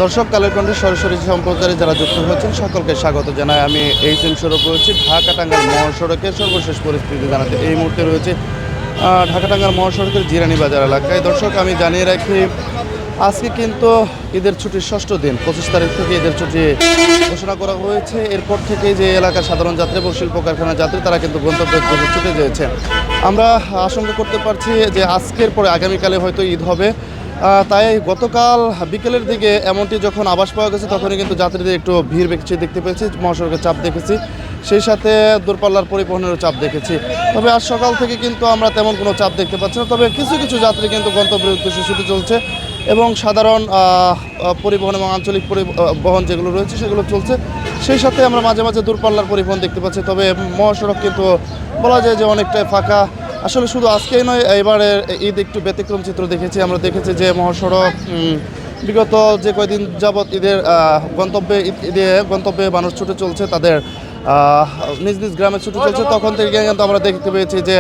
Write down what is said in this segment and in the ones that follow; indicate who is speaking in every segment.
Speaker 1: দর্শক কালের কণ্ঠে সরাসরি সম্প্রচারে যারা যুক্ত হয়েছেন সকলকে স্বাগত জানাই। আমি এইচএম সড়ক রয়েছি ঢাকা টাঙ্গাইল মহাসড়কের সর্বশেষ পরিস্থিতি জানাতে এই মুহূর্তে রয়েছে ঢাকা টাঙ্গাইল মহাসড়কের জিরানি বাজার এলাকায়। দর্শক আমি জানিয়ে রাখি আজকে কিন্তু ঈদের ছুটির ষষ্ঠ দিন, 25 তারিখ থেকে ঈদের ছুটি ঘোষণা করা হয়েছে। এরপর থেকে যে এলাকার সাধারণ যাত্রী এবং শিল্প কারখানার যাত্রী তারা কিন্তু গন্তব্যের দিকে ছুটে যেয়েছে। আমরা আশঙ্কা করতে পারছি যে আজকের পরে আগামীকালে হয়তো ঈদ হবে, তাই গতকাল বিকেলের দিকে এমনটি যখন আভাস পাওয়া গেছে তখনই কিন্তু যাত্রীদের একটু ভিড় বেশি দেখতে পেয়েছি, মহাসড়কের চাপ দেখেছি, সেই সাথে দূরপাল্লার পরিবহনেরও চাপ দেখেছি। তবে আজ সকাল থেকে কিন্তু আমরা তেমন কোনো চাপ দেখতে পাচ্ছি না। তবে কিছু কিছু যাত্রী কিন্তু গন্তব্যের উদ্দেশ্যে ছুটে চলছে এবং সাধারণ পরিবহন এবং আঞ্চলিক পরিবহন যেগুলো রয়েছে সেগুলো চলছে। সেই সাথে আমরা মাঝে মাঝে দূরপাল্লার পরিবহন দেখতে পাচ্ছি। তবে মহাসড়ক কিন্তু বলা যায় যে অনেকটাই ফাঁকা। আসলে শুধু আজকেই নয়, এবারের ঈদ একটু ব্যতিক্রম চিত্র দেখেছি। আমরা দেখেছি যে মহাসড়ক বিগত যে কয়দিন যাবৎ ঈদের গন্তব্যে মানুষ ছুটে চলছে, তাদের নিজ নিজ গ্রামে ছুটে চলছে। তখন থেকে কিন্তু আমরা দেখতে পেয়েছি যে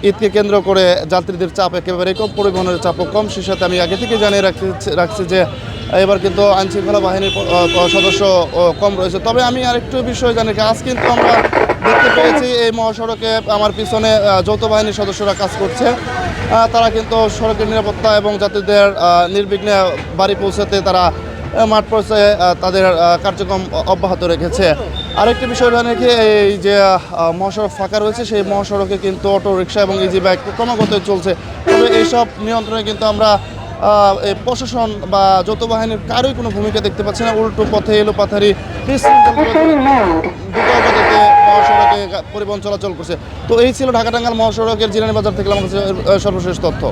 Speaker 1: ঈদকে কেন্দ্র করে যাত্রীদের চাপ একেবারে কম, পরিবহনের চাপও কম। সে সাথে আমি আগে থেকে জানিয়ে রাখছি যে এবার কিন্তু আইনশৃঙ্খলা বাহিনীর সদস্য কম রয়েছে। তবে আমি আরেকটু বিষয় জানি, আজ কিন্তু আমরা দেখতে পেয়েছি এই মহাসড়কে আমার পিছনে যৌথ বাহিনীর সদস্যরা কাজ করছে। তারা কিন্তু সড়কের নিরাপত্তা এবং যাত্রীদের নির্বিঘ্নে বাড়ি পৌঁছাতে তারা মাঠ পর্যায়ে তাদের কার্যক্রম অব্যাহত রেখেছে। আরেকটি বিষয় জানি কি, এই যে মহাসড়ক ফাঁকা রয়েছে সেই মহাসড়কে কিন্তু অটো রিক্সা এবং ইজি বাইক ক্রমাগত চলছে। তবে এইসব নিয়ন্ত্রণে কিন্তু আমরা প্রশাসন বা যৌথ বাহিনীর কারোই কোনো ভূমিকা দেখতে পাচ্ছি না। উল্টো পথে এলোপাথারি মহাসড়কে পরিবহন চলাচল করছে। তো এই ছিল ঢাকা টাঙ্গাইল মহাসড়কের জিরানি বাজার থেকে আমার কাছে সর্বশেষ তথ্য।